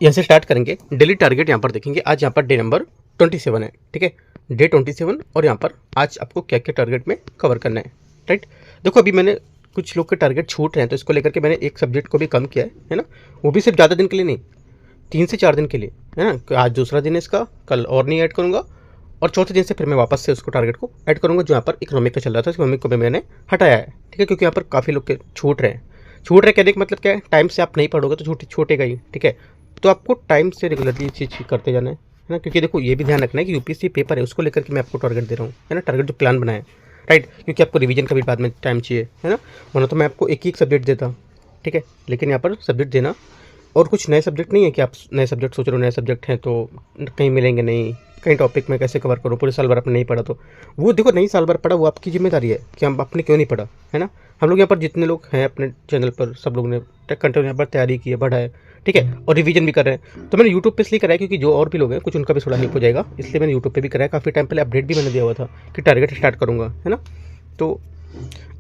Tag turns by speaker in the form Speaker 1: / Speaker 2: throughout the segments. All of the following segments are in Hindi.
Speaker 1: यहाँ से स्टार्ट करेंगे। डेली टारगेट यहाँ पर देखेंगे। आज यहाँ पर डे नंबर 27 है, ठीक है, डे 27। और यहाँ पर आज आपको क्या क्या टारगेट में कवर करना है, राइट। देखो अभी मैंने कुछ लोग के टारगेट छूट रहे हैं, तो इसको लेकर के मैंने एक सब्जेक्ट को भी कम किया है ना। वो भी सिर्फ ज़्यादा दिन के लिए नहीं, 3 से 4 दिन के लिए, है ना। आज दूसरा दिन है इसका, कल और नहीं ऐड करूँगा, और चौथे दिन से फिर मैं वापस से उसको टारगेट को ऐड करूँगा जो यहाँ पर इकोनॉमिक का चल रहा था। इकोनॉमिक को भी मैंने हटाया है, ठीक है, क्योंकि यहाँ पर काफ़ी लोग के छूट रहे हैं। छूट रहे कहने का मतलब क्या है, टाइम से आप नहीं पढ़ोगे तो छूटेगा ही, ठीक है। तो आपको टाइम से रेगुलरली चीज़ करते जाना है ना। क्योंकि देखो ये भी ध्यान रखना है कि यूपीएससी पेपर है, उसको लेकर के मैं आपको टारगेट दे रहा हूँ, है ना। टारगेट जो प्लान बनाया है, राइट, क्योंकि आपको रिवीजन का भी बाद में टाइम चाहिए, है ना। वरना तो मैं आपको एक ही सब्जेक्ट देता, ठीक है। लेकिन यहाँ पर सब्जेक्ट देना, और कुछ नए सब्जेक्ट नहीं है कि आप नए सब्जेक्ट सोच रहे हो, नए सब्जेक्ट हैं तो कहीं मिलेंगे नहीं, कहीं टॉपिक में कैसे कवर करो, पूरे साल भर आपने नहीं पढ़ा तो वो देखो नहीं साल भर पढ़ा, वो आपकी जिम्मेदारी है कि हम आपने क्यों नहीं पढ़ा, है ना। हम लोग यहाँ पर जितने लोग हैं अपने चैनल पर, सब लोग ने कंटेंट यहाँ पर तैयारी की है, पढ़ा है, ठीक है, और रिवीजन भी कर रहे हैं। तो मैंने यूट्यूब पे इसलिए कराया क्योंकि जो और भी लोग हैं कुछ उनका भी थोड़ा हेल्प हो जाएगा, इसलिए मैंने यूट्यूब पे भी कराया। काफ़ी टाइम पहले अपडेट भी मैंने दिया हुआ था कि टारगेट स्टार्ट करूँगा, है ना। तो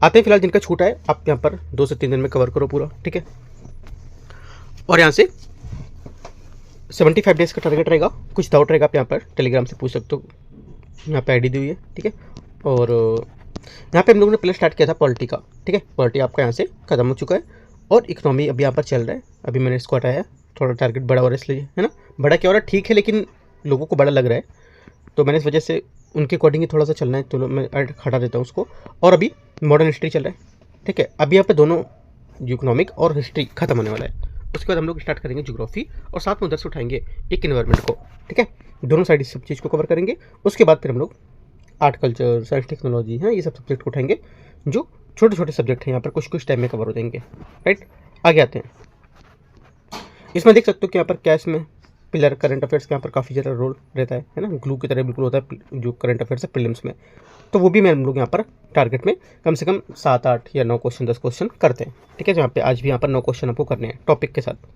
Speaker 1: आते हैं, फिलहाल जिनका छूटा है आप यहाँ पर 2 से 3 दिन में कवर करो पूरा, ठीक है। और यहाँ से 75 डेज़ का टारगेट रहेगा। कुछ डाउट रहेगा आप यहाँ पर टेलीग्राम से पूछ सकते हो, यहाँ पे आईडी दी हुई है, ठीक है। और यहाँ पे हम लोगों ने पहले स्टार्ट किया था पॉलिटी का, ठीक है। पॉलिटी आपका यहाँ से खत्म हो चुका है, और इकोनॉमी अभी यहाँ पर चल रहा है। अभी मैंने इसको हटाया, थोड़ा टारगेट बड़ा हो रहा है इसलिए, है ना। बड़ा क्या हो रहा है ठीक है, लेकिन लोगों को बड़ा लग रहा है, तो मैंने इस वजह से उनके अकॉर्डिंग ही थोड़ा सा चलना है, तो मैं हटा देता हूँ उसको। और अभी मॉडर्न हिस्ट्री चल रहा है, ठीक है। अभी यहाँ पे दोनों इकोनॉमिक और हिस्ट्री खत्म होने वाला है। उसके बाद हम लोग स्टार्ट करेंगे ज्योग्राफी, और साथ में उधर से उठाएंगे एक इन्वायरमेंट को, ठीक है। दोनों साइड इस सब चीज़ को कवर करेंगे। उसके बाद फिर हम लोग आर्ट कल्चर, साइंस टेक्नोलॉजी, है, ये सब सब्जेक्ट को उठाएंगे जो छोटे छोटे सब्जेक्ट हैं, यहाँ पर कुछ कुछ टाइम में कवर हो जाएंगे, राइट। आगे आते हैं। इसमें देख सकते हो कि यहाँ पर कैश में पिलर करंट अफेयर्स का यहाँ पर काफ़ी ज़्यादा रोल रहता है ना। ग्लू की तरह बिल्कुल होता है जो करंट अफेयर्स है प्रीलिम्स में। तो वो भी मैं हम लोग यहाँ पर टारगेट में कम से कम 7, 8 या 9 क्वेश्चन, 10 क्वेश्चन करते हैं, ठीक है। जहाँ पे आज भी यहाँ पर 9 क्वेश्चन आपको करने हैं टॉपिक के साथ।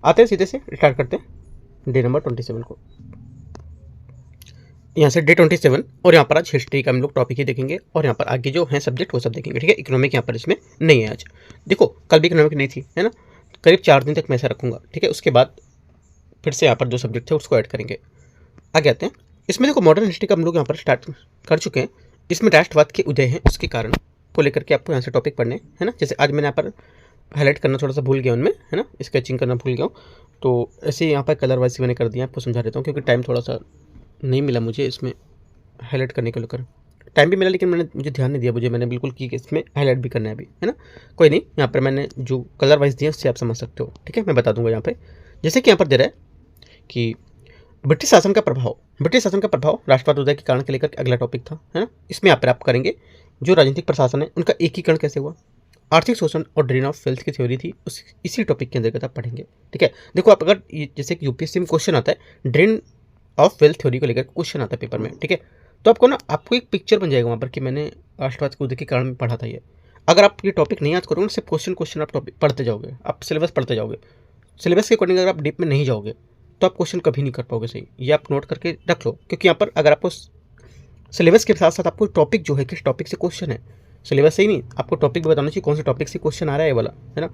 Speaker 1: आते हैं सीधे से स्टार्ट करते हैं डे नंबर 27 को। यहाँ से डे 27, और यहाँ पर आज हिस्ट्री का हम लोग टॉपिक ही देखेंगे, और यहाँ पर आगे जो है सब्जेक्ट वो सब देखेंगे, ठीक है। इकोनॉमिक यहाँ पर इसमें नहीं है आज। देखो कल भी इकोनॉमिक नहीं थी, है ना। करीब 4 दिन तक मैं ऐसा रखूँगा, ठीक है। उसके बाद फिर से यहाँ पर जो सब्जेक्ट थे उसको ऐड करेंगे। आगे आते हैं। इसमें देखो मॉडर्न हिस्ट्री का हम लोग यहाँ पर स्टार्ट कर चुके हैं। इसमें राष्ट्रवाद के उदय हैं, उसके कारण को लेकर के आपको यहाँ से टॉपिक पढ़ने है ना। जैसे आज मैंने यहाँ पर हाईलाइट करना थोड़ा सा भूल गया उनमें, है ना, स्केचिंग करना भूल गया हूँ, तो ऐसे यहाँ पर कलर वाइज मैंने कर दिया, आपको समझा देता हूँ, क्योंकि टाइम थोड़ा सा नहीं मिला मुझे इसमें हाईलाइट करने को लेकर। टाइम भी मिला लेकिन मुझे ध्यान नहीं दिया, मैंने बिल्कुल की कि इसमें हाईलाइट भी करना है अभी, है ना। कोई नहीं, यहाँ पर मैंने जो कलर वाइज दिया उससे आप समझ सकते हो, ठीक है। मैं बता दूंगा यहाँ पे, जैसे कि यहाँ पर दे रहा है कि ब्रिटिश शासन का प्रभाव राष्ट्रवाद उदय के कारण के लेकर अगला टॉपिक था, है ना। इसमें यहाँ पर आप करेंगे जो राजनीतिक प्रशासन है उनका एकीकरण कैसे हुआ, आर्थिक शोषण और ड्रेन ऑफ वेल्थ की थ्योरी थी, इसी टॉपिक के अंतर्गत आप पढ़ेंगे, ठीक है। देखो आप अगर जैसे कि यूपीएससी में क्वेश्चन आता है ड्रेन ऑफ वेल्थ थ्योरी को लेकर क्वेश्चन आता है पेपर में, ठीक है, तो आपको एक पिक्चर बन जाएगा वहाँ पर कि मैंने राष्ट्रवाद के उदय के कारण में पढ़ा था ये। अगर आप ये टॉपिक नहीं याद करोगे, सिर्फ क्वेश्चन आप टॉपिक पढ़ते जाओगे, आप सिलेबस पढ़ते जाओगे, सिलेबस के अकॉर्डिंग अगर आप डीप में नहीं जाओगे तो आप क्वेश्चन कभी नहीं कर पाओगे सही। ये आप नोट करके रख लो, क्योंकि यहाँ पर अगर आपको सिलेबस के साथ साथ आपको टॉपिक जो है किस टॉपिक से क्वेश्चन है, सिलेबस से ही नहीं, आपको टॉपिक भी बताना चाहिए कौन से टॉपिक से क्वेश्चन आ रहा है, ये वाला, है ना,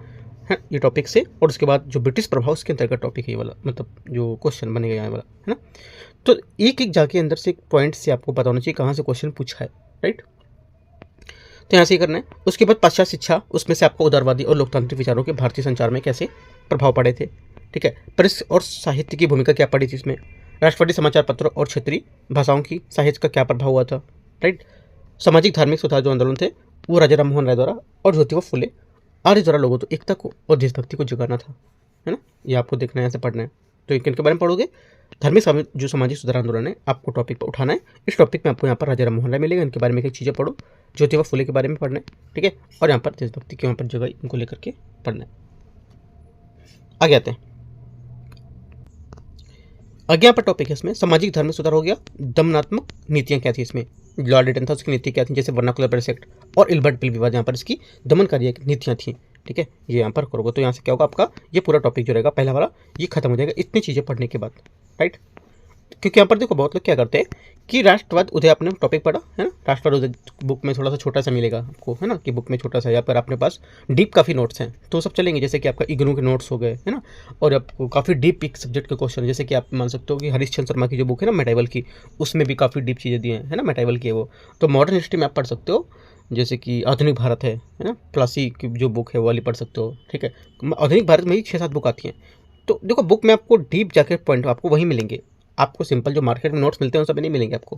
Speaker 1: है ये टॉपिक से। और उसके बाद जो ब्रिटिश प्रभाव उसके अंतर्गत टॉपिक है ये वाला, मतलब जो क्वेश्चन बनेगा यहाँ वाला, है ना। तो एक एक जाके अंदर से एक पॉइंट से आपको पता होना चाहिए कहाँ से क्वेश्चन पूछा है, राइट। तो यहाँ से करना है। उसके बाद पाश्चात्य शिक्षा, उसमें से आपको उदारवादी और लोकतांत्रिक विचारों के भारतीय संचार में कैसे प्रभाव पड़े थे, ठीक है। प्रेस और साहित्य की भूमिका क्या पड़ी थी इसमें, राष्ट्रवादी समाचार पत्रों और क्षेत्रीय भाषाओं की साहित्य का क्या प्रभाव हुआ था, राइट। सामाजिक धार्मिक सुधार जो आंदोलन थे वो राजा राम मोहन राय द्वारा और ज्योतिबा फुले आर्य द्वारा लोगों तो एकता को और देशभक्ति को जगाना था, है ना। ये आपको देखना है, ऐसे पढ़ना है। तो इनके बारे में पढ़ोगे। धार्मिक जो सामाजिक सुधार आंदोलन है आपको टॉपिक पर उठाना है। इस टॉपिक में आपको यहाँ पर राजा राम मोहन राय मिलेगा, इनके बारे में कई चीज़ें पढ़ो, ज्योतिबा फुले के बारे में पढ़ना है, ठीक है। और यहाँ पर देशभक्ति के यहाँ पर जगह इनको लेकर के पढ़ना है। आगे आते हैं। आगे यहाँ पर टॉपिक है इसमें सामाजिक धार्मिक सुधार हो गया, दमनात्मक नीतियाँ क्या थी इसमें, लॉर्ड रिटन था उसकी नीति क्या थी, जैसे वर्नाकुलर प्रेस एक्ट और इल्बर्ट बिल विवाद, यहाँ पर इसकी दमनकारी नीतियाँ थी, ठीक है। ये यहाँ पर करोगे तो यहाँ से क्या होगा, आपका ये पूरा टॉपिक जो रहेगा पहला वाला ये खत्म हो जाएगा इतनी चीज़ें पढ़ने के बाद, राइट। क्योंकि यहाँ पर देखो बहुत लोग क्या करते हैं कि राष्ट्रवाद उदय आपने टॉपिक पढ़ा है ना, राष्ट्रवाद उदय बुक में थोड़ा सा छोटा सा मिलेगा आपको है ना, कि बुक में छोटा सा, या पर अपने पास डीप काफ़ी नोट्स हैं तो सब चलेंगे, जैसे कि आपका इग्नू के नोट्स हो गए है ना, और आपको काफ़ी डीप एक सब्जेक्ट के क्वेश्चन, जैसे कि आप मान सकते हो कि हरीशचंद्र शर्मा की जो बुक है ना मेटाइवल की, उसमें भी काफ़ी डीप चीज़ें दी हैं है ना, मेटाइवल की है वो। तो मॉडर्न हिस्ट्री में आप पढ़ सकते हो, जैसे कि आधुनिक भारत है ना, प्लासी की जो बुक है वो वाली पढ़ सकते हो, ठीक है। आधुनिक भारत में ही 6-7 बुक आती हैं। तो देखो बुक में आपको डीप जाके पॉइंट आपको वहीं मिलेंगे, आपको सिंपल जो मार्केट में नोट्स मिलते हैं उन सब में नहीं मिलेंगे आपको,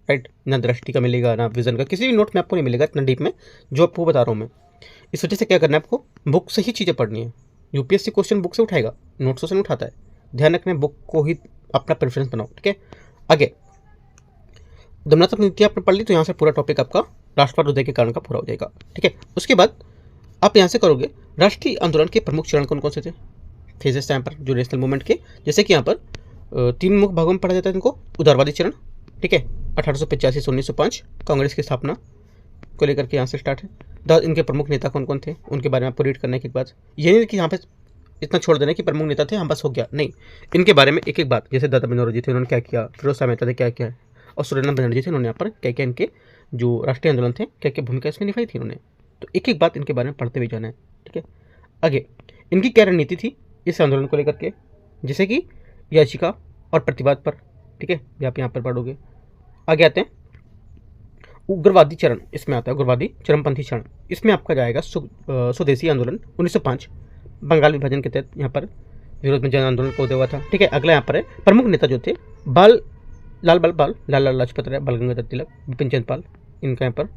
Speaker 1: राइट। ना दृष्टि का मिलेगा ना विजन का, किसी भी नोट में आपको नहीं मिलेगा इतना डीप में जो आपको बता रहा हूँ मैं। इस वजह से क्या करना है आपको, बुक से ही चीज़ें पढ़नी है। यूपीएससी क्वेश्चन बुक से उठाएगा, नोट्सों से नहीं उठाता है। ध्यान रखना है, बुक को ही अपना प्रेफरेंस बनाओ, ठीक है। आगे दमनात्मक नीति आपने पढ़ ली, तो यहाँ से पूरा टॉपिक आपका राष्ट्रवाद उदय के कारण का पूरा हो जाएगा, ठीक है। उसके बाद आप यहाँ से करोगे राष्ट्रीय आंदोलन के प्रमुख चरण कौन कौन से थे, फेजेस टाइम पर जो नेशनल मूवमेंट के, जैसे कि यहाँ पर 3 मुख्य भागों में पढ़ा जाता है इनको। उदारवादी चरण, ठीक है, 1885 से 1905 कांग्रेस की स्थापना को लेकर के यहाँ से स्टार्ट है। इनके प्रमुख नेता कौन कौन थे उनके बारे में आपको रीड करने के बाद, ये नहीं कि यहाँ पे इतना छोड़ देना कि प्रमुख नेता थे हम बस हो गया, नहीं, इनके बारे में एक एक बात, जैसे दादा बनोरजी थे उन्होंने क्या किया, फिरोज शाह मेहता थे क्या किया, और सुरेंद्र बनर्जी थे उन्होंने यहाँ पर क्या क्या, इनके जो राष्ट्रीय आंदोलन थे क्या क्या भूमिका इसमें निभाई थी उन्होंने। तो एक एक बात इनके बारे में पढ़ते हुए जाना है, ठीक है। आगे इनकी क्या रणनीति थी इस आंदोलन को लेकर के, जैसे कि याचिका और प्रतिवाद पर, ठीक है, ये आप यहाँ पर पढ़ोगे। आगे आते हैं उग्रवादी चरण, इसमें आता है उग्रवादी चरमपंथी चरण, इसमें आपका जाएगा स्वदेशी आंदोलन 1905 बंगाल विभाजन के तहत यहाँ पर विरोध में जन आंदोलन को उदय हुआ था, ठीक है। अगला यहाँ पर है प्रमुख नेता जो थे लाल लाजपत राय, बाल गंगाधर तिलक, बिपिन चंद्र पाल, इनका यहाँ पर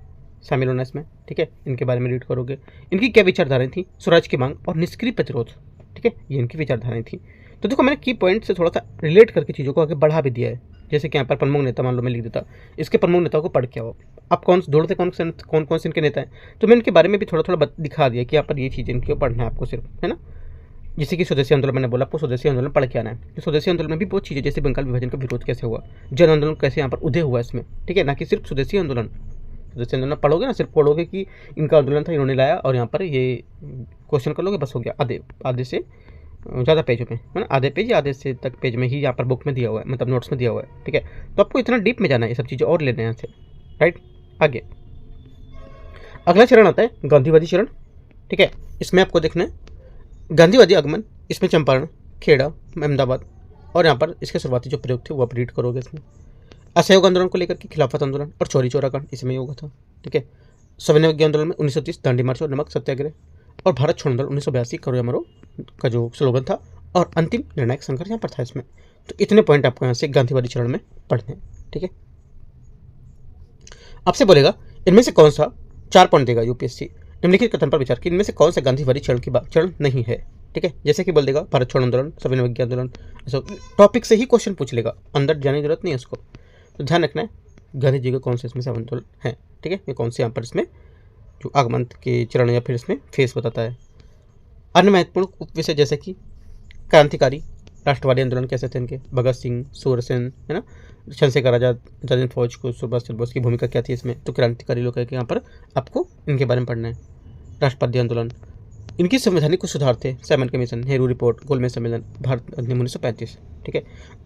Speaker 1: शामिल होना इसमें, ठीक है। इनके बारे में रीड करोगे। इनकी क्या विचारधाराएं थी, स्वराज की मांग और निष्क्रिय प्रतिरोध, ठीक है, ये इनकी विचारधाराएं थी। तो देखो मैंने की पॉइंट से थोड़ा सा रिलेट करके चीज़ों को आगे बढ़ा भी दिया है, जैसे कि यहाँ पर प्रमुख नेता मान लो मैं लिख देता, इसके प्रमुख नेताओं को पढ़ के आओ, आप कौन ढूंढते कौन कौन से इनके नेता हैं, तो मैं इनके बारे में भी थोड़ा थोड़ा दिखा दिया कि यहाँ पर ये चीज़ें इनके पढ़ना है आपको सिर्फ, है ना। जैसे कि स्वदेशी आंदोलन मैंने बोला आपको, स्वदेशी आंदोलन पढ़ के आना है। तो स्वदेशी आंदोलन में भी बहुत चीज़ें, जैसे बंगाल विभाजन का विरोध कैसे हुआ, जन आंदोलन कैसे यहाँ पर उदय हुआ इसमें, ठीक है, ना कि सिर्फ स्वदेशी आंदोलन। स्वदेशी आंदोलन पढ़ोगे ना, सिर्फ पढ़ोगे कि इनका आंदोलन था इन्होंने लाया और यहाँ पर ये क्वेश्चन कर लोगे बस हो गया, आधे से ज़्यादा पेजों में है ना, आधे पेज या आधे से तक पेज में ही यहाँ पर बुक में दिया हुआ है, मतलब नोट्स में दिया हुआ है, ठीक है। तो आपको इतना डीप में जाना है, ये सब चीज़ें और लेने हैं यहाँ से, राइट। आगे अगला चरण आता है गांधीवादी चरण, ठीक है। इसमें आपको देखना है गांधीवादी आगमन, इसमें चंपारण, खेड़ा, अहमदाबाद, और यहाँ पर इसके शुरुआती जो प्रयोग थे वो आप रीड करोगे इसमें। असहयोग आंदोलन को लेकर के खिलाफत आंदोलन और चौरी चौरा कांड इसमें होगा था, ठीक है। सविनय आंदोलन में 1930 दांडी मार्च और नमक सत्याग्रह, और भारत छोड़ो आंदोलन 1982 करो या मरो का जो स्लोगन था, और अंतिम निर्णायक संघर्ष यहाँ पर था इसमें। तो इतने पॉइंट आपको यहाँ से गांधीवादी चरण में पढ़ने हैं, ठीक है। आपसे बोलेगा इनमें से कौन सा 4 पॉइंट देगा यूपीएससी, निम्नलिखित कथन पर विचार कि इनमें से कौन सा गांधीवादी चरण की बात चरण नहीं है, ठीक है। जैसे कि बोल देगा भारत छोड़ो आंदोलन, सविनय अवज्ञा आंदोलन, ऐसा टॉपिक से ही क्वेश्चन पूछ लेगा, अंदर जाने की जरूरत नहीं है उसको। तो ध्यान रखना है गांधी जी का कौन से इसमें से आंदोलन है, ठीक है, ये कौन से यहाँ पर इसमें जो आगमन के चरण या फिर इसमें फेस बताता है। अन्य महत्वपूर्ण उपविषय जैसे कि क्रांतिकारी राष्ट्रवादी आंदोलन कैसे थे इनके, भगत सिंह, सूरसेन, है ना, चंद्रशेखर आजाद, आजाद फौज को, सुभाष चंद्र बोस की भूमिका क्या थी इसमें, तो क्रांतिकारी लोग है कि यहाँ पर आपको इनके बारे में पढ़ना है। राष्ट्रवादी आंदोलन, इनकी संवैधानिक कुछ सुधार थे, साइमन कमीशन, नेहरू रिपोर्ट, गोलमेज सम्मेलन, भारत अधिनियम 1935, ठीक है।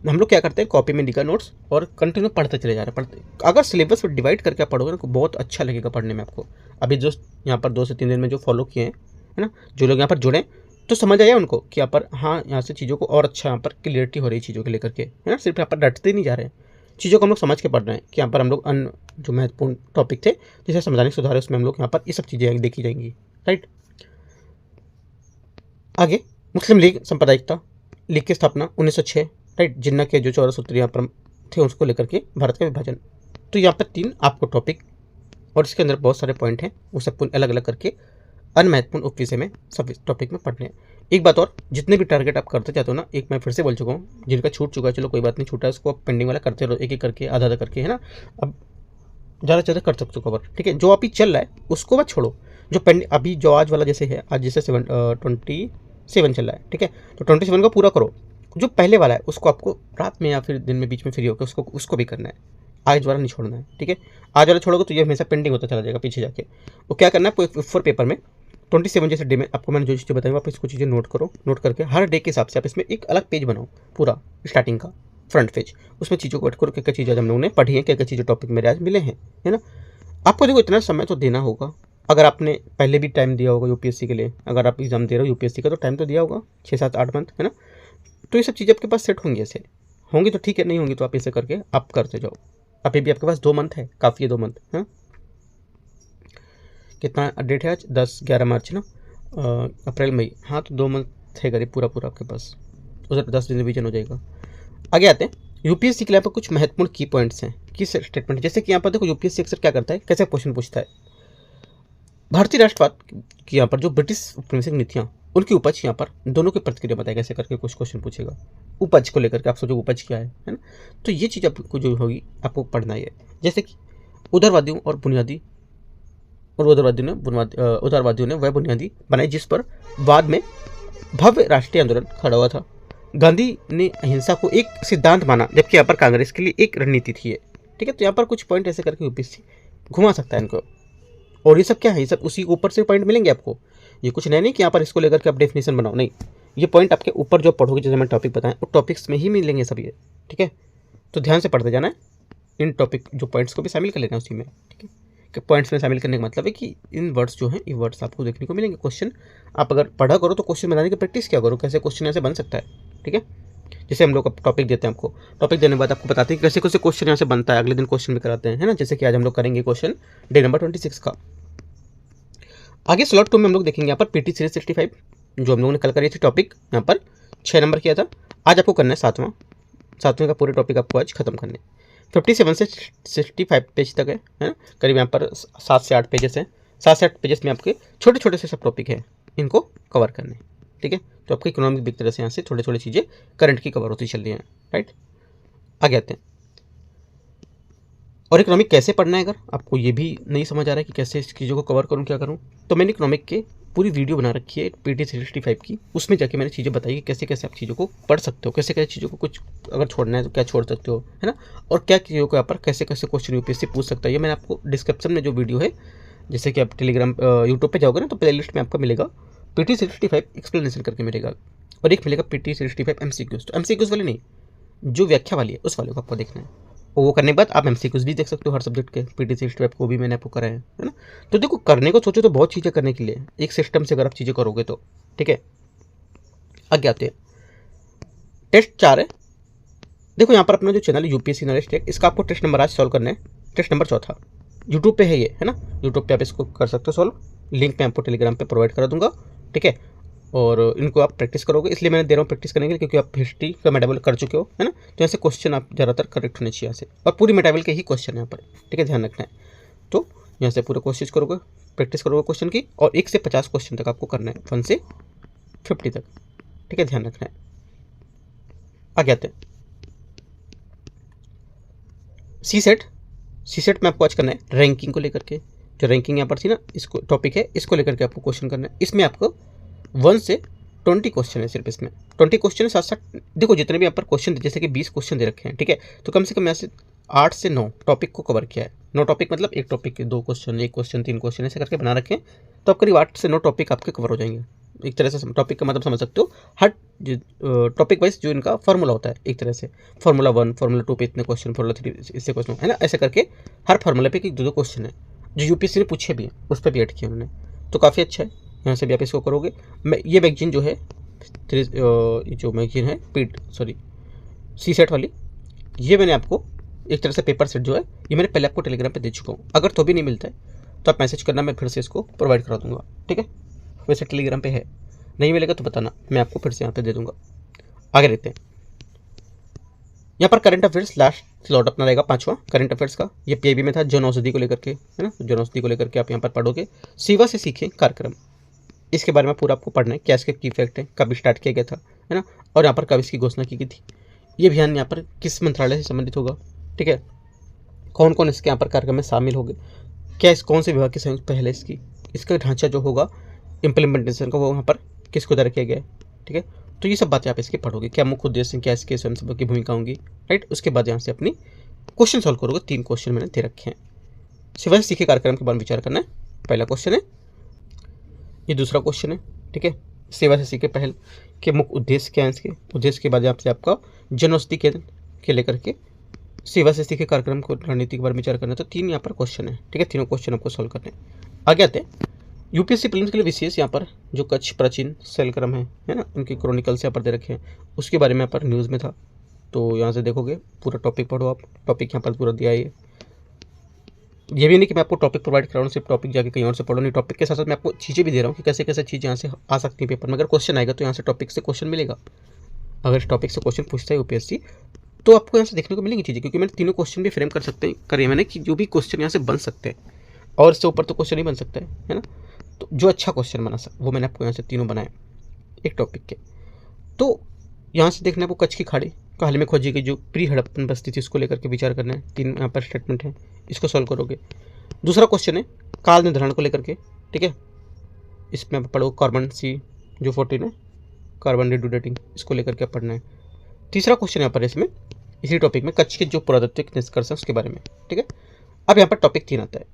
Speaker 1: हम लोग क्या करते हैं कॉपी में लिखा नोट्स और कंटिन्यू पढ़ते चले जा रहे हैं, पढ़ते अगर सिलेबस पर डिवाइड करके आप पढ़ोगे ना बहुत अच्छा लगेगा पढ़ने में आपको। अभी जो यहाँ पर 2 से 3 दिन में जो फॉलो किए हैं, है ना, जो लोग यहाँ पर जुड़े तो समझ आया उनको कि यहाँ पर हाँ यहाँ से चीज़ों को और अच्छा यहाँ पर क्लियरिटी हो रही है चीज़ों को लेकर के, है ना। सिर्फ यहाँ पर डटते नहीं जा रहे हैं, चीज़ों को हम लोग समझ के पढ़ रहे हैं कि यहाँ पर हम लोग अन्य जो महत्वपूर्ण टॉपिक थे जैसे संवैधानिक सुधार है उसमें हम लोग यहाँ पर ये सब चीज़ें देखी जाएंगी, राइट। आगे मुस्लिम लीग सांप्रदायिकता, लीग की स्थापना 1906, राइट, जिन्ना के जो 14 सूत्र यहाँ पर थे उसको लेकर के भारत का विभाजन। तो यहाँ पर 3 आपको टॉपिक और इसके अंदर बहुत सारे पॉइंट हैं वो सबको अलग अलग करके अन्य महत्वपूर्ण उपविषय में सब टॉपिक में पढ़ने हैं। एक बात और, जितने भी टारगेट आप करते जाते हो ना, एक मैं फिर से बोल चुका हूँ, जिनका छूट चुका है चलो कोई बात नहीं, छूटा है उसको आप पेंडिंग वाला करते रहो, एक एक करके आधा आधा करके, है ना। अब ज़्यादा से ज़्यादा कर सकते हो कवर, ठीक है। जो अभी चल रहा है उसको मत छोड़ो, जो पेंडिंग अभी जो आज वाला जैसे है, आज जैसे 27 चल रहा है, ठीक है, तो 27 को पूरा करो। जो पहले वाला है उसको आपको रात में या फिर दिन में बीच में फ्री होकर उसको भी करना है, आज वाला नहीं छोड़ना है, ठीक है। आज वाला छोड़ोगे तो ये हमेशा पेंडिंग होता चला जाएगा पीछे जाके। वो क्या करना है, 4 पेपर में 27 जैसे डे में आपको मैंने जो चीज़ें बताई आप इसको चीज़ें नोट करो, नोट करके हर डे के हिसाब से आप इसमें एक अलग पेज बनाओ पूरा स्टार्टिंग का, फ्रंट पेज, उसमें चीज़ों को ऐड करो, क्या क्या चीज़ें हम लोगों ने पढ़ी हैं, क्या क्या चीज़ें टॉपिक मेरे आज मिले हैं, है ना। आपको देखो इतना समय तो देना होगा, अगर आपने पहले भी टाइम दिया होगा यूपीएससी के लिए, अगर आप एग्जाम दे रहे हो यूपीएससी का तो टाइम तो दिया होगा 6 7 8 मंथ, है ना। तो ये सब चीज़ें आपके पास सेट होंगी, ऐसे होंगी तो ठीक है, नहीं होंगी तो आप ऐसे करके आप करते जाओ। अभी भी आपके पास 2 मंथ है, काफ़ी है 2 मंथ, है। कितना डेट है आज, 10 11 मार्च ना, अप्रैल मई, हाँ तो 2 मंथ है करीब पूरा पूरा आपके पास, उधर 10 दिन रिवीजन हो जाएगा। आगे आते हैं यूपीएससी के लिए यहाँ पर कुछ महत्वपूर्ण की पॉइंट्स हैं, की स्टेटमेंट, जैसे कि यहाँ पर देखो यूपीएससी अक्सर क्या करता है, कैसे क्वेश्चन पूछता है, भारतीय राष्ट्रवाद की यहाँ पर जो ब्रिटिश उपनिवेशिक नीतियाँ, उनकी उपज यहाँ पर दोनों की प्रतिक्रिया बताए, कैसे करके कुछ क्वेश्चन पूछेगा उपज को लेकर के, आप सोचो उपज क्या है ना। तो ये चीज़ आपको जो होगी आपको पढ़ना ही है, जैसे कि उदारवादियों और बुनियादी और उदारवादियों ने वह बुनियादी बनाई जिस पर बाद में भव्य राष्ट्रीय आंदोलन खड़ा हुआ था। गांधी ने अहिंसा को एक सिद्धांत माना, जबकि यहाँ पर कांग्रेस के लिए एक रणनीति थी, ठीक है। तो यहाँ पर कुछ पॉइंट ऐसे करके यूपीएससी घुमा सकता है इनको, और ये सब क्या है, ये सब उसी ऊपर से पॉइंट मिलेंगे आपको, ये कुछ नया नहीं कि यहाँ पर इसको लेकर के आप डेफिनेशन बनाओ, नहीं, ये पॉइंट आपके ऊपर जो पढ़ोगे, जैसे मैं टॉपिक बताएं वो टॉपिक्स में ही मिलेंगे सब ये, ठीक है। तो ध्यान से पढ़ते जाना है, इन टॉपिक जो पॉइंट्स को भी शामिल कर लेना है उसी में, ठीक है। कि पॉइंट्स में शामिल करने का मतलब है कि इन वर्ड्स जो हैं, ये वर्ड्स आपको देखने को मिलेंगे। क्वेश्चन आप अगर पढ़ा करो तो क्वेश्चन बनाने की प्रैक्टिस क्या करो, कैसे क्वेश्चन ऐसे बन सकता है, ठीक है। जैसे हम लोग टॉपिक देते हैं आपको, टॉपिक देने के बाद आपको बताते हैं कैसे कैसे क्वेश्चन यहाँ से बनता है, अगले दिन क्वेश्चन भी कराते हैं, है ना। जैसे कि आज हम लोग करेंगे क्वेश्चन डे नंबर 26 का। आगे स्लॉट 2 में हम लोग देखेंगे यहाँ पर पीटी सीरीज 65, जो हम लोगों ने कल करी थी टॉपिक, यहाँ पर 6 नंबर किया था। आज आपको करना है 7वां का पूरे टॉपिक आपको आज खत्म करने। 57 से 65 पेज तक है ना, करीब यहाँ पर 7 से 8 पेजेस हैं। 7 से 8 पेजेस में आपके छोटे छोटे से सब टॉपिक है, इनको कवर करने, ठीक है। तो आपकी इकोनॉमिक भी एक तरह से यहाँ से थोड़ी थोड़ी चीज़ें करंट की कवर होती चल रही हैं, राइट। आगे आते हैं, और इकोनॉमिक कैसे पढ़ना है, अगर आपको ये भी नहीं समझ आ रहा है कि कैसे इस चीज़ों को कवर करूँ, क्या करूँ, तो मैंने इकोनॉमिक के पूरी वीडियो बना रखी है पीटी 65 की, उसमें जाके मैंने चीज़ें बताई कि कैसे कैसे आप चीज़ों को पढ़ सकते हो, कैसे कैसे चीज़ों को कुछ अगर छोड़ना है तो क्या छोड़ सकते हो, है ना, और क्या चीज़ों को यहाँ पर कैसे कैसे क्वेश्चन यूपीएससी पूछ सकता है। ये मैंने आपको डिस्क्रिप्शन में जो वीडियो है, जैसे कि आप टेलीग्राम यूट्यूब पर जाओगे ना तो प्ले लिस्ट में आपका मिलेगा पीटी 65 एक्सप्लेनेशन करके मिलेगा, और एक मिलेगा पीटी 65 MCQs। तो MCQs वाली नहीं, जो व्याख्या वाली है उस वाले को आपको देखना है, वो करने के बाद आप MCQs भी देख सकते हो हर सब्जेक्ट के, पीटी 65 को भी मैंने आपको कराया है ना। तो देखो करने को सोचो तो बहुत चीज़ें करने के लिए, एक सिस्टम से अगर आप चीज़ें करोगे तो, ठीक है। आगे आते हैं, टेस्ट 4 है। देखो यहाँ पर अपना जो चैनल है यूपीएससी नॉलेज टेक, इसका आपको टेस्ट नंबर आज सॉल्व करना है, टेस्ट नंबर 4 यूट्यूब पे है ये, है ना। यूट्यूब पे आप इसको कर सकते हो सॉल्व, लिंक मैं आपको टेलीग्राम पे प्रोवाइड करा दूंगा, ठीक है। और इनको आप प्रैक्टिस करोगे, इसलिए मैंने दे रहा हूँ प्रैक्टिस करने के लिए, क्योंकि आप हिस्ट्री का मेटाबल कर चुके हो, है ना। तो ऐसे क्वेश्चन आप ज़्यादातर करेक्ट होने चाहिए यहाँ से, और पूरी मेटाबल के ही क्वेश्चन यहाँ पर, ठीक है, ध्यान रखना है। तो यहाँ से पूरा कोशिश करोगे, प्रैक्टिस करोगे क्वेश्चन की, और 1 से 50 क्वेश्चन तक आपको करना है, 1 से 50 तक, ठीक है, ध्यान रखना है। आगे आते हैं, सी सेट में आपको आज करना है रैंकिंग को लेकर के, जो रैंकिंग यहाँ पर थी ना, इसको टॉपिक है, इसको लेकर के आपको क्वेश्चन करना है। इसमें आपको 1 से 20 क्वेश्चन है, सिर्फ इसमें 20 क्वेश्चन है। साथ साथ देखो जितने भी यहाँ पर क्वेश्चन, जैसे कि 20 क्वेश्चन दे रखे हैं, ठीक है, तो कम से कम यहाँ से 8 से 9 टॉपिक को कवर किया है। 9 टॉपिक मतलब एक टॉपिक के 2 क्वेश्चन, 1 क्वेश्चन, 3 क्वेश्चन ऐसे करके बना रखे हैं, तो आप करीब 8 से 9 टॉपिक आपके कवर हो जाएंगे। एक तरह से टॉपिक का मतलब समझ सकते हो, हर टॉपिक वाइज जो इनका फार्मूला होता है, एक तरह से फार्मूला 1, फार्मूला 2 पे इतने क्वेश्चन, फार्मूला 3 इससे क्वेश्चन, है ना, ऐसे करके हर फार्मूला पे 2 क्वेश्चन है, जो यूपीएससी ने पूछे भी हैं, उस पर भी ऐड किया उन्होंने, तो काफ़ी अच्छा है। यहाँ से भी आप इसको करोगे। मैं ये मैगजीन जो है, जो मैगजीन है सी सेट वाली, ये मैंने आपको एक तरह से पेपर सेट जो है, ये मैंने पहले आपको टेलीग्राम पे दे चुका हूँ। अगर तो भी नहीं मिलता है तो आप मैसेज करना, मैं फिर से इसको प्रोवाइड करा दूंगा, ठीक है। वैसे टेलीग्राम पे है, नहीं मिलेगा तो बताना, मैं आपको फिर से यहाँ पे दे दूंगा। आगे देखते हैं, यहाँ पर करंट अफेयर्स लास्ट स्लॉट अपना रहेगा 5वां करंट अफेयर्स का। ये पीआईबी में था, जन औषधि को लेकर के, है ना, जन औषधि को लेकर के आप यहाँ पर पढ़ोगे। सेवा से सीखें कार्यक्रम, इसके बारे में पूरा आपको पढ़ना है, क्या इसके की इफेक्ट है, कब स्टार्ट किया गया था, है ना, और यहाँ पर कब इसकी घोषणा की गई थी, ये अभियान यहाँ पर किस मंत्रालय से संबंधित होगा, ठीक है, कौन कौन इसके यहाँ पर कार्यक्रम में शामिल होंगे, क्या इस कौन से विभाग की संयुक्त पहल है इसकी, इसका ढांचा जो होगा इम्प्लीमेंटेशन का वो वहाँ पर किसको द्वारा किया गया है, ठीक है। तो ये सब बातें आप इसके पढ़ोगे, क्या मुख्य उद्देश्य, क्या इसके स्वयंसेवक की भूमिका होंगी, राइट। उसके बाद यहाँ से अपनी क्वेश्चन सॉल्व करोगे। 3 क्वेश्चन मैंने दे रखे हैं। सेवा से सीखे कार्यक्रम के बारे में विचार करना है, पहला क्वेश्चन है, ये दूसरा क्वेश्चन है, ठीक है। सेवा से सीखे पहल के मुख्य उद्देश्य क्या है, इसके उद्देश्य के बाद यहाँ से आपका जन औषधि केंद्र के लेकर के सेवा से सीखे कार्यक्रम को रणनीति के बारे में विचार करना है। तो 3 यहाँ पर क्वेश्चन है, ठीक है। तीनों क्वेश्चन आपको सॉल्व करने हैं। आगे आते हैं यूपीएससी प्रीलिम्स के लिए विशेष यहाँ पर जो कच्छ प्राचीन शैलक्रम है ना, उनके क्रॉनिकल्स यहाँ पर दे रखे हैं, उसके बारे में यहाँ पर न्यूज़ में था। तो यहाँ से देखोगे पूरा टॉपिक पढ़ो आप, टॉपिक यहाँ पर पूरा दिया है। ये भी नहीं कि मैं आपको टॉपिक प्रोवाइड कर रहा हूँ, सिर्फ टॉपिक जाके कहीं और से पढ़ो, नहीं, टॉपिक के साथ साथ मैं आपको चीज़ें भी दे रहा हूँ कि कैसे कैसे चीज़ें यहाँ से आ सकती हैं पेपर में। अगर क्वेश्चन आएगा तो यहाँ से टॉपिक से क्वेश्चन मिलेगा। अगर इस टॉपिक से क्वेश्चन पूछता है यूपीएससी तो आपको यहाँ से देखने को मिलेंगी चीज़ें, क्योंकि मैंने तीनों क्वेश्चन भी फ्रेम कर सकते हैं करिए मैंने कि जो भी क्वेश्चन यहाँ से बन सकते हैं, और इससे ऊपर तो क्वेश्चन ही बन सकता है ना। तो जो अच्छा क्वेश्चन बना वो मैंने आपको यहाँ से तीनों बनाए एक टॉपिक के। तो यहाँ से देखना आपको कच्छ की खाड़ी का हाल में खोजी गई जो प्री हड़प्पन बस्ती थी उसको लेकर के विचार करना है। 3 यहाँ पर स्टेटमेंट है, इसको सॉल्व करोगे। दूसरा क्वेश्चन है काल निर्धारण को लेकर के, ठीक है। इसमें आप पढ़ो कार्बन C जो 14 है, कार्बन डेटिंग, इसको लेकर के पढ़ना है। तीसरा क्वेश्चन यहाँ पर इसमें इसी टॉपिक में कच्छ के जो पुरातात्विक निष्कर्ष है उसके बारे में, ठीक है। अब यहाँ पर टॉपिक 3 आता है।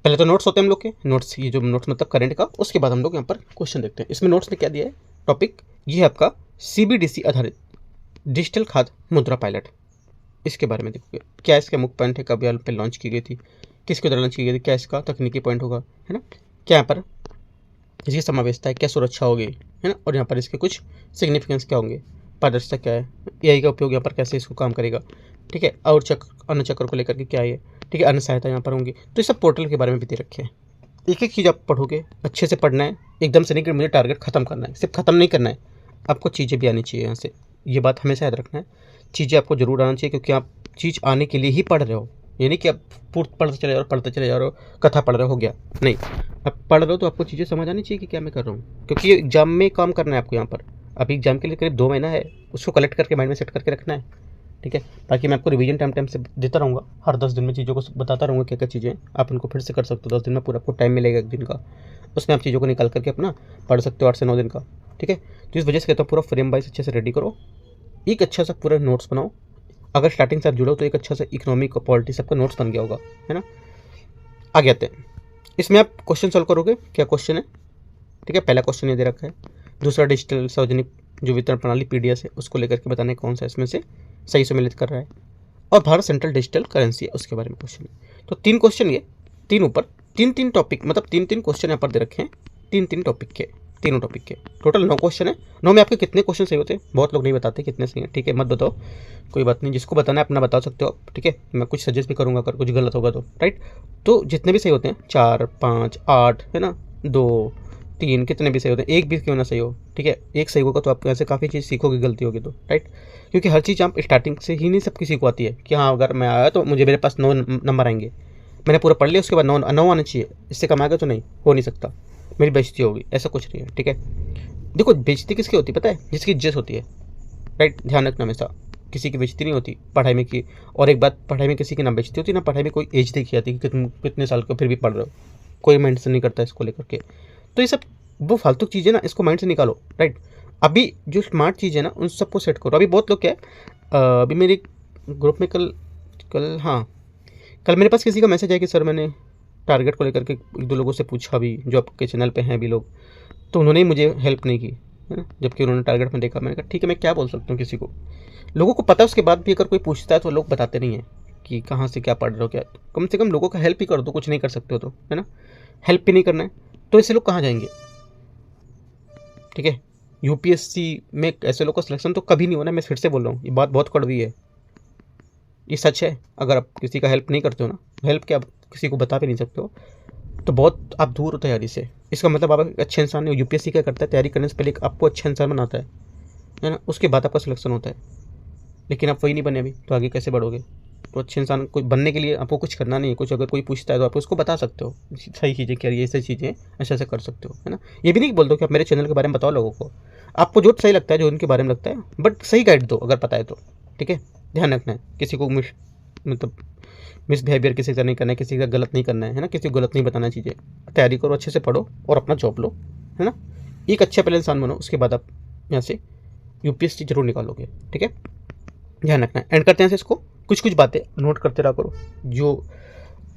Speaker 1: पहले तो नोट्स होते हैं हम लोग के, नोट्स, ये जो नोट्स मतलब करंट का, उसके बाद हम लोग यहाँ पर क्वेश्चन देखते हैं। इसमें नोट्स में क्या दिया है टॉपिक, ये है आपका CBDC आधारित डिजिटल खाद्य मुद्रा पायलट। इसके बारे में देखोगे क्या इसका मुख्य पॉइंट है, कब यहाँ पर लॉन्च की गई थी, किसके द्वारा लॉन्च की गई थी, क्या इसका तकनीकी पॉइंट होगा, है ना, क्या यहाँ पर इसकी समावेशता है, क्या सुरक्षा होगी, है ना, और यहाँ पर इसके कुछ सिग्निफिकेंस क्या होंगे, पारदर्शिता क्या है, AI का उपयोग यहाँ पर कैसे इसको काम करेगा, ठीक है, और अन्य चक्र को लेकर के क्या है, ठीक है, अन्य सहायता यहाँ पर होंगी। तो ये सब पोर्टल के बारे में भी दे रखे हैं। एक एक चीज़ आप पढ़ोगे, अच्छे से पढ़ना है, एकदम से नहीं कि मुझे टारगेट खत्म करना है, सिर्फ खत्म नहीं करना है, आपको चीज़ें भी आनी चाहिए यहाँ से। ये बात हमेशा याद रखना है, चीज़ें आपको जरूर आना चाहिए, क्योंकि आप चीज़ आने के लिए ही पढ़ रहे हो। ये नहीं कि आप पढ़ते चले जाओ, पढ़ते चले जा रहे हो, कथा पढ़ रहे हो गया, नहीं, आप पढ़ रहे हो तो आपको चीज़ें समझ आनी चाहिए कि क्या मैं कर रहा हूँ, क्योंकि ये एग्जाम में काम करना है आपको। यहाँ पर अभी एग्जाम के लिए करीब 2 महीना है, उसको कलेक्ट करके माइंड में सेट करके रखना है, ठीक है। बाकी मैं आपको रिवीजन टाइम से देता रहूँगा, हर 10 दिन में चीज़ों को बताता रहूँगा क्या क्या चीज़ें आप उनको फिर से कर सकते हो। 10 दिन में पूरा आपको टाइम मिलेगा 1 दिन का, उसमें आप चीज़ों को निकाल करके अपना पढ़ सकते हो 8 से 9 दिन का, ठीक है। तो इस वजह से कहता हूँ पूरा फ्रेम वाइज अच्छे से रेडी करो, एक अच्छा सा पूरा नोट्स बनाओ। अगर स्टार्टिंग से आप जुड़ो तो एक अच्छा सा इकोनॉमिक और पॉलिटी सबका नोट्स बन गया होगा, है ना। आगे आते हैं, इसमें आप क्वेश्चन सॉल्व करोगे, क्या क्वेश्चन है, ठीक है। पहला क्वेश्चन ये दे रखा है, दूसरा डिजिटल सार्वजनिक जो वितरण प्रणाली PDS है उसको लेकर के बताने कौन सा इसमें से सही सम्मिलित कर रहा है, और भारत सेंट्रल डिजिटल करेंसी है उसके बारे में क्वेश्चन है। तो 3 क्वेश्चन, ये 3 ऊपर 3 टॉपिक, मतलब 3 क्वेश्चन यहाँ पर दे रखे हैं, 3 टॉपिक के, तीनों टॉपिक के टोटल 9 क्वेश्चन है। 9 में आपके कितने क्वेश्चन सही होते हैं बहुत लोग नहीं बताते कितने सही हैं, ठीक है, मत बताओ, कोई बात नहीं, जिसको बताना है अपना बता सकते हो आप, ठीक है। मैं कुछ सजेस्ट भी करूँगा अगर कुछ गलत होगा तो, राइट। तो जितने भी सही होते हैं 4, 5, 8, है ना, 2, 3, कितने भी सही होते हैं, एक भी क्यों ना सही हो, ठीक है, एक सही होगा तो आप ऐसे काफ़ी चीज़ सीखोगे गलती होगी तो, राइट। क्योंकि हर चीज़ आप स्टार्टिंग से ही नहीं सब किसी को आती है कि हाँ अगर मैं आया तो मुझे मेरे पास 9 नंबर आएंगे, मैंने पूरा पढ़ लिया उसके बाद 9 आने चाहिए, इससे कम आएगा तो नहीं, हो नहीं सकता, मेरी बेइज्जती होगी, ऐसा कुछ नहीं है, ठीक है। देखो बेइज्जती किसकी होती है पता है, जिसकी इज्जत होती है, राइट, ध्यान रखना हमेशा, किसी की बेइज्जती नहीं होती पढ़ाई में की। और एक बात, पढ़ाई में किसी की ना बेइज्जती होती ना पढ़ाई में कोई एज देखी जाती कि कितने साल को फिर भी पढ़ रहे हो, कोई मेंशन नहीं करता इसको लेकर के। तो ये सब वो फालतू चीज़ें ना, इसको माइंड से निकालो, राइट। अभी जो स्मार्ट चीज़ है ना उन सबको सेट करो। अभी बहुत लोग क्या है, अभी मेरे ग्रुप में कल मेरे पास किसी का मैसेज आया कि सर मैंने टारगेट को लेकर के 1-2 लोगों से पूछा भी जो आपके चैनल पे हैं अभी लोग, तो उन्होंने मुझे हेल्प नहीं की, है ना, जबकि उन्होंने टारगेट में देखा। मैंने कहा ठीक है, मैं क्या बोल सकता हूँ किसी को, लोगों को पता है उसके बाद भी अगर कोई पूछता है तो लोग बताते नहीं हैं कि कहाँ से क्या पढ़ रहे हो क्या। तो कम से कम लोगों का हेल्प ही कर दो, कुछ नहीं कर सकते हो तो, है ना, हेल्प भी नहीं करना है तो ऐसे लोग कहाँ जाएंगे, ठीक है। यूपीएससी में ऐसे लोग का सिलेक्शन तो कभी नहीं होना, मैं फिर से बोल रहा हूँ, ये बात बहुत कड़वी है, ये सच है। अगर आप किसी का हेल्प नहीं करते हो ना, हेल्प क्या आप किसी को बता भी नहीं सकते हो, तो बहुत आप दूर हो तैयारी से। इसका मतलब आप एक अच्छे इंसान नहीं हो। यूपीएससी क्या करता है, तैयारी करने से पहले आपको अच्छा इंसान बनाता है ना, उसके बाद आपका सिलेक्शन होता है। लेकिन आप वही नहीं बने अभी, तो आगे कैसे बढ़ोगे। तो अच्छे इंसान को बनने के लिए आपको कुछ करना नहीं है, कुछ अगर कोई पूछता है तो आप उसको बता सकते हो सही चीज़ें क्या, ये सही चीज़ें ऐसे ऐसे कर सकते हो, है ना। ये भी नहीं बोल दो कि आप मेरे चैनल के बारे में बताओ लोगों को, आपको जो सही लगता है, जो उनके बारे में लगता है, बट सही गाइड दो अगर पता है तो, ठीक है। ध्यान रखना है, किसी को मिसबिहेवियर किसी का नहीं करना है, किसी का गलत नहीं करना है ना, किसी को गलत नहीं बताना चीज़ें। तैयारी करो, अच्छे से पढ़ो और अपना जॉब लो, है ना। एक अच्छा पहले इंसान बनो, उसके बाद आप यहाँ से यूपीएससी जरूर निकालोगे, ठीक है। ध्यान रखना है। एंड करते हैं से इसको, कुछ बातें नोट करते रहा करो जो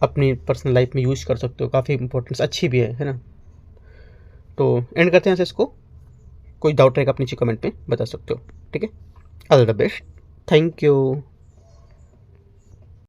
Speaker 1: अपनी पर्सनल लाइफ में यूज़ कर सकते हो, काफ़ी इंपॉर्टेंस अच्छी भी है ना। तो एंड करते हैं से इसको, कोई डाउट रहेगा आप नीचे कमेंट में बता सकते हो, ठीक है। All the best, thank you.